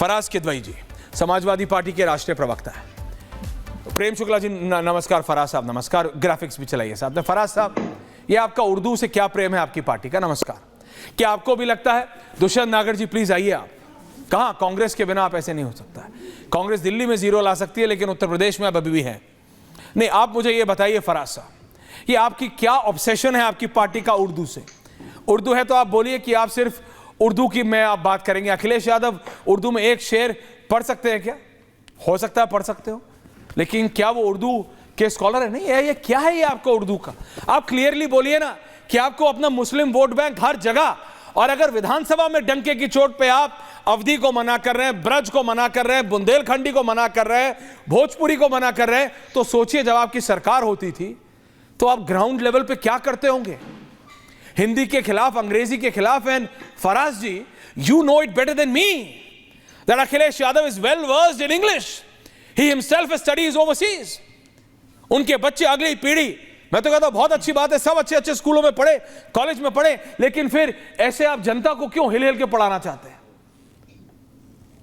फराज किदवई जी Samajwadi party के राष्ट्रीय प्रवक्ता है। प्रेम शुक्ला जी नमस्कार। फराज साहब नमस्कार। ग्राफिक्स भी चलाइए साहब। फराज साहब, ये आपका उर्दू से क्या प्रेम है आपकी पार्टी का? नमस्कार। क्या आपको भी लगता है, दुष्यंत नागर जी प्लीज आइए आप, कहां कांग्रेस के बिना आप ऐसे नहीं हो सकता है। कांग्रेस दिल्ली में 0 ला सकती है लेकिन उत्तर प्रदेश में अब अभी भी है नहीं। आप मुझे ये बताइए फराज साहब, ये आपकी क्या ऑब्सेशन है आपकी पार्टी का उर्दू से? उर्दू है तो आप बोलिए कि आप सिर्फ उर्दू की में आप बात करेंगे। अखिलेश यादव उर्दू में एक शेर पढ़ सकते हैं क्या? हो सकता है पढ़ सकते हो, लेकिन क्या वो उर्दू के स्कॉलर है? नहीं है। ये क्या है ये आपको उर्दू का? आप क्लियरली बोलिए ना कि आपको अपना मुस्लिम वोट बैंक हर जगह, और अगर विधानसभा में डंके की चोट पे आप अवधी को मना कर रहे हैं, ब्रज को मना कर रहे हैं, बुंदेलखंडी को मना कर रहे हैं, भोजपुरी को मना कर रहे हैं, तो सोचिए जब आपकी सरकार होती थी तो आप ग्राउंड लेवल पे क्या करते होंगे? हिंदी के खिलाफ, अंग्रेजी के खिलाफ। And Faraz ji, you know it better than me that Akhilesh Yadav is well versed in English. He himself studies overseas. उनके बच्चे, अगली पीढ़ी, मैं तो कहता हूं बहुत अच्छी बात है, सब अच्छे अच्छे स्कूलों में पढ़े, कॉलेज में पढ़े, लेकिन फिर ऐसे आप जनता को क्यों हिल हिल के पढ़ाना चाहते हैं?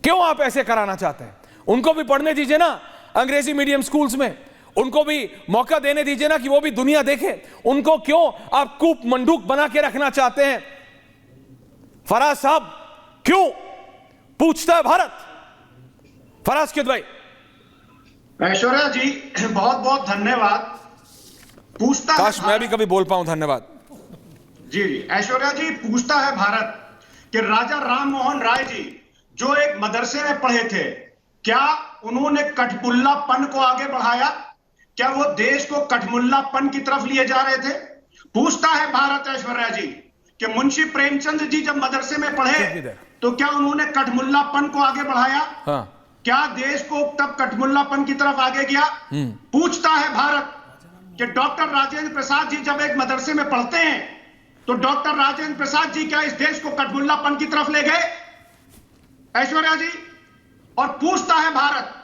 क्यों आप ऐसे कराना चाहते हैं? उनको भी पढ़ने दीजिए ना अंग्रेजी मीडियम स्कूल्स में, उनको भी मौका देने दीजिए ना कि वो भी दुनिया देखे। उनको क्यों आप कूप मंडूक बना के रखना चाहते हैं? फराज साहब, क्यों पूछता है भारत? फराज किदवई। ऐश्वर्या जी बहुत बहुत धन्यवाद। पूछता काश है मैं भी कभी बोल पाऊं धन्यवाद। जी ऐश्वर्या जी, पूछता है भारत कि राजा राम मोहन राय जी जो एक मदरसे में पढ़े थे, क्या उन्होंने कठपुल्लापन को आगे बढ़ाया? क्या वो देश को कठमुल्लापन की तरफ लिए जा रहे थे? पूछता है भारत ऐश्वर्या जी कि मुंशी प्रेमचंद जी जब मदरसे में पढ़े तो क्या उन्होंने कठमुल्लापन को आगे बढ़ाया? हाँ। क्या देश को तब कठमुल्लापन की तरफ आगे गया? पूछता है भारत कि डॉक्टर राजेंद्र प्रसाद जी जब एक मदरसे में पढ़ते हैं तो डॉक्टर राजेंद्र प्रसाद जी क्या इस देश को कठमुल्लापन की तरफ ले गए? ऐश्वर्या जी। और पूछता है भारत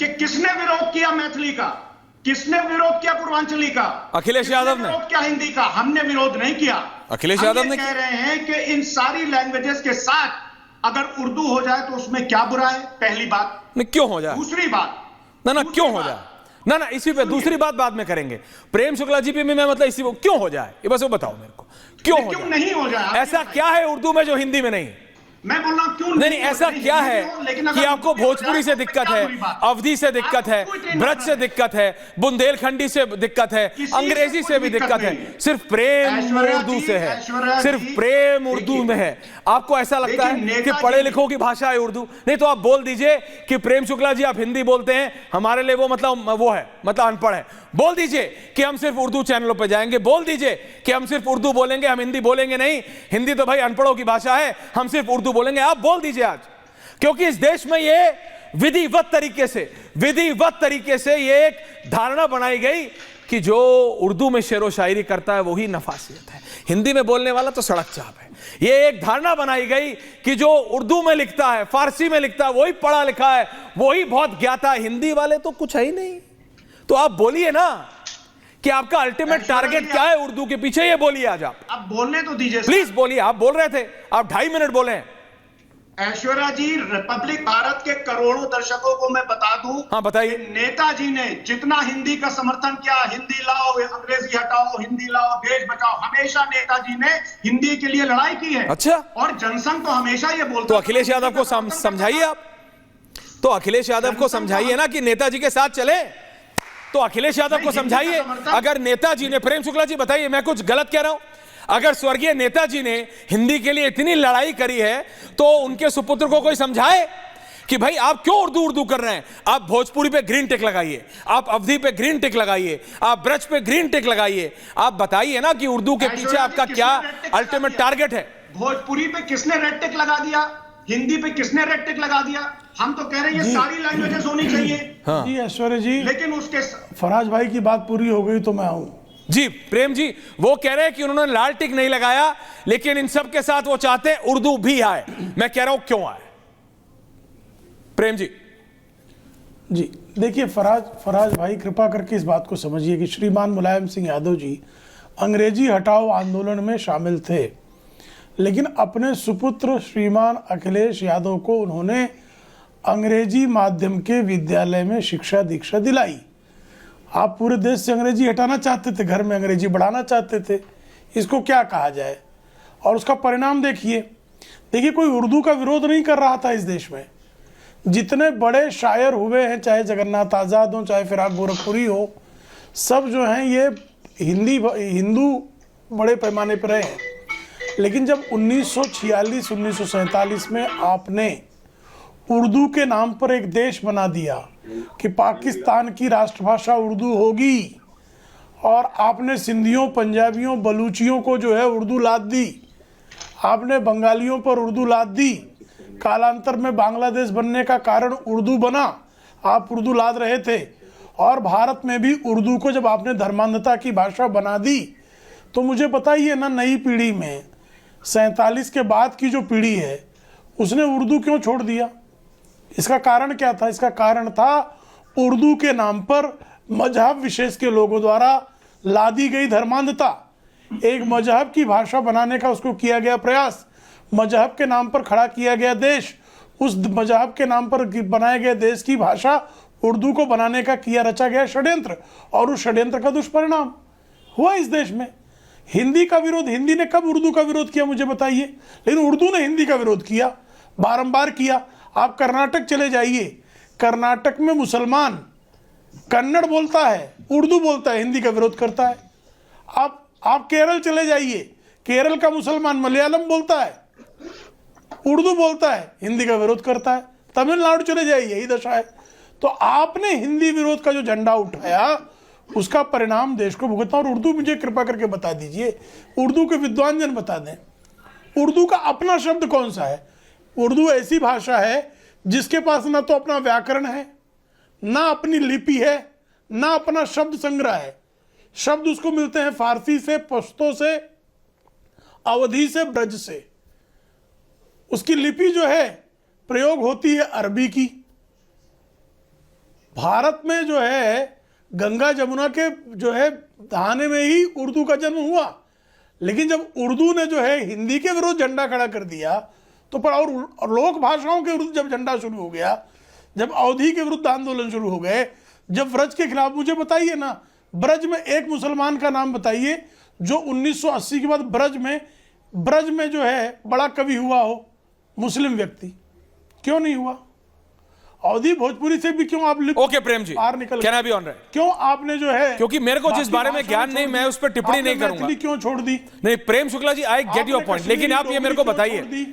कि किसने विरोध किया मैथिली का? किसने विरोध किया पूर्वांचली का? अखिलेश यादव ने। विरोध किया हिंदी का? हमने विरोध नहीं किया। अखिलेश यादव ने कह रहे हैं कि इन सारी लैंग्वेजेस के साथ अगर उर्दू हो जाए तो उसमें क्या बुरा है? पहली बात। नहीं, क्यों हो जाए? दूसरी बात, ना क्यों हो जाए? ना इसी पे दूसरी बात बाद में करेंगे। प्रेम शुक्ला जी भी मैं मतलब इसी क्यों हो जाए ये बस वो बताओ मेरे को, क्यों हो जाए? नहीं हो जाए? ऐसा क्या है उर्दू में जो हिंदी में नहीं? मैं बोल रहा हूं क्यों नहीं, ऐसा क्या है कि आपको भोजपुरी से दिक्कत है, अवधी से दिक्कत है, ब्रज से दिक्कत है, बुंदेलखंडी से दिक्कत है, अंग्रेजी से भी दिक्कत है, सिर्फ प्रेम उर्दू से है, सिर्फ प्रेम उर्दू में है। आपको ऐसा लगता है कि पढ़े लिखों की भाषा है उर्दू? नहीं तो आप बोल दीजिए कि प्रेम शुक्ला जी आप हिंदी बोलते हैं, हमारे लिए वो मतलब वो है, मतलब अनपढ़ है। बोल दीजिए कि हम सिर्फ उर्दू चैनलों पर जाएंगे, बोल दीजिए कि हम सिर्फ उर्दू बोलेंगे, हम हिंदी बोलेंगे नहीं, हिंदी तो भाई अनपढ़ों की भाषा है, हम सिर्फ उर्दू बोलेंगे। आप बोल दीजिए आज, क्योंकि इस देश में ये विधिवत तरीके से ये एक धारणा बनाई गई कि जो उर्दू में शेरो शायरी करता है वही नफासियत है, हिंदी में बोलने वाला तो सड़क चाप है। ये एक धारणा बनाई गई कि जो उर्दू में लिखता है, फारसी में लिखता है, वही पढ़ा लिखा है, वही बहुत ज्ञाता है, हिंदी वाले तो कुछ है ही नहीं। तो आप बोलिए ना कि आपका अल्टीमेट टारगेट क्या है उर्दू के पीछे, ये बोलिए आज आप। अब बोलने तो दीजिए, प्लीज बोलिए। आप बोल रहे थे, आप 2.5 मिनट बोले। ऐश्वर्या जी, रिपब्लिक भारत के करोड़ों दर्शकों को मैं बता दूं, हाँ बताइए। नेताजी ने जितना हिंदी का समर्थन किया, हिंदी लाओ, अंग्रेजी हटाओ, हिंदी लाओ, देश बचाओ, हमेशा नेताजी ने हिंदी के लिए लड़ाई की है। अच्छा। और जनसंघ तो हमेशा ये बोलता। तो अखिलेश यादव को समझाइए आप, तो अखिलेश यादव को समझाइए ना कि नेताजी के साथ चले। तो अखिलेश यादव को समझाइए, अगर नेताजी ने, प्रेम शुक्ला जी बताइए मैं कुछ गलत कह रहा हूं? अगर स्वर्गीय नेताजी ने हिंदी के लिए इतनी लड़ाई करी है तो उनके सुपुत्र को कोई समझाए कि भाई आप क्यों उर्दू कर रहे हैं? आप भोजपुरी पे ग्रीन टिक लगाइए, आप अवधी पे ग्रीन टिक लगाइए, आप ब्रज पे ग्रीन टिक लगाइए। आप बताइए ना कि उर्दू के पीछे आपका क्या अल्टीमेट टारगेट है? भोजपुरी पे किसने रेड टिक लगा दिया? हिंदी पे किसने रेड टिक लगा दिया? हम तो कह रहे हैं ये सारी लैंग्वेजेस होनी चाहिए। हाँ। जी ऐश्वर्या जी, लेकिन उसके फराज भाई की बात पूरी हो गई तो मैं आऊं। जी प्रेम जी, वो कह रहे हैं कि उन्होंने लाल टिक नहीं लगाया, लेकिन इन सब के साथ वो चाहते हैं उर्दू भी आए। मैं कह रहा हूं क्यों आए? प्रेम जी। जी देखिए, फराज भाई कृपा करके इस बात को समझिए कि श्रीमान मुलायम सिंह यादव जी अंग्रेजी हटाओ आंदोलन में शामिल थे, लेकिन अपने सुपुत्र श्रीमान अखिलेश यादव को उन्होंने अंग्रेजी माध्यम के विद्यालय में शिक्षा दीक्षा दिलाई। आप पूरे देश से अंग्रेजी हटाना चाहते थे, घर में अंग्रेजी बढ़ाना चाहते थे, इसको क्या कहा जाए? और उसका परिणाम देखिए। देखिए, कोई उर्दू का विरोध नहीं कर रहा था इस देश में। जितने बड़े शायर हुए हैं, चाहे जगन्नाथ आज़ाद हो, चाहे फिराक गोरखपुरी हो, सब जो हैं ये हिंदू बड़े पैमाने पर रहे हैं। लेकिन जब 1946-1947 में आपने उर्दू के नाम पर एक देश बना दिया कि पाकिस्तान की राष्ट्रभाषा उर्दू होगी, और आपने सिंधियों, पंजाबियों, बलूचियों को जो है उर्दू लाद दी, आपने बंगालियों पर उर्दू लाद दी, कालांतर में बांग्लादेश बनने का कारण उर्दू बना, आप उर्दू लाद रहे थे। और भारत में भी उर्दू को जब आपने धर्मांधता की भाषा बना दी, तो मुझे बताइए ना, नई पीढ़ी में 47 के बाद की जो पीढ़ी है उसने उर्दू क्यों छोड़ दिया? इसका कारण क्या था? इसका कारण था उर्दू के नाम पर मजहब विशेष के लोगों द्वारा लादी गई धर्मांधता। एक मजहब की भाषा बनाने का उसको किया गया प्रयास, मजहब के नाम पर खड़ा किया गया देश, उस मजहब के नाम पर बनाए गए देश की भाषा उर्दू को बनाने का किया रचा गया षड्यंत्र, और उस षड्यंत्र का दुष्परिणाम हुआ इस देश में। हिंदी का विरोध, हिंदी ने कब उर्दू का विरोध किया मुझे बताइए? लेकिन उर्दू ने हिंदी का विरोध किया, बारंबार किया। आप कर्नाटक चले जाइए, कर्नाटक में मुसलमान कन्नड़ बोलता है, उर्दू बोलता है, हिंदी का विरोध करता है। आप केरल चले जाइए, केरल का मुसलमान मलयालम बोलता है, उर्दू बोलता है, हिंदी का विरोध करता है। तमिलनाडु चले जाइए, यही दशा है। तो आपने हिंदी विरोध का जो झंडा उठाया, उसका परिणाम देश को भुगतना। और उर्दू, मुझे कृपा करके बता दीजिए, उर्दू के विद्वान जन बता दें, उर्दू का अपना शब्द कौन सा है? उर्दू ऐसी भाषा है जिसके पास ना तो अपना व्याकरण है, ना अपनी लिपि है, ना अपना शब्द संग्रह है। शब्द उसको मिलते हैं फारसी से, पश्तो से, अवधी से, ब्रज से। उसकी लिपि जो है प्रयोग होती है अरबी की। भारत में जो है गंगा जमुना के जो है दहाने में ही उर्दू का जन्म हुआ। लेकिन जब उर्दू ने जो है हिंदी के विरुद्ध झंडा खड़ा कर दिया, तो पर और लोक भाषाओं के विरुद्ध जब झंडा शुरू हो गया, जब अवधी के विरुद्ध आंदोलन शुरू हो गए, जब ब्रज के खिलाफ, मुझे बताइए ना, ब्रज में एक मुसलमान का नाम बताइए जो 1980 के बाद ब्रज में जो है बड़ा कवि हुआ हो, मुस्लिम व्यक्ति। क्यों नहीं हुआ? अवधी भोजपुरी से भी क्यों आप okay Prem ji, can I be on right? क्यों आपने जो है, क्योंकि मेरे को जिस बारे में ज्ञान नहीं, मैं उस पर टिप्पणी नहीं करूंगा। क्यों छोड़ दी? नहीं Prem Shukla ji, I get your point, लेकिन आप ये मेरे को बताइए,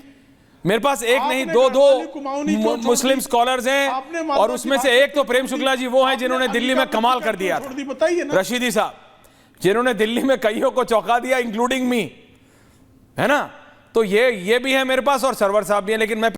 मेरे पास एक नहीं दो मुस्लिम स्कॉलर्स हैं, और उसमें से एक तो प्रेम शुक्ला जी वो हैं जिन्होंने दिल्ली में कमाल कर दिया था, रशीदी साहब, जिन्होंने दिल्ली में कईयों को चौंका दिया, इंक्लूडिंग मी, है ना? तो ये भी है मेरे पास, और सरवर साहब भी है। लेकिन मैं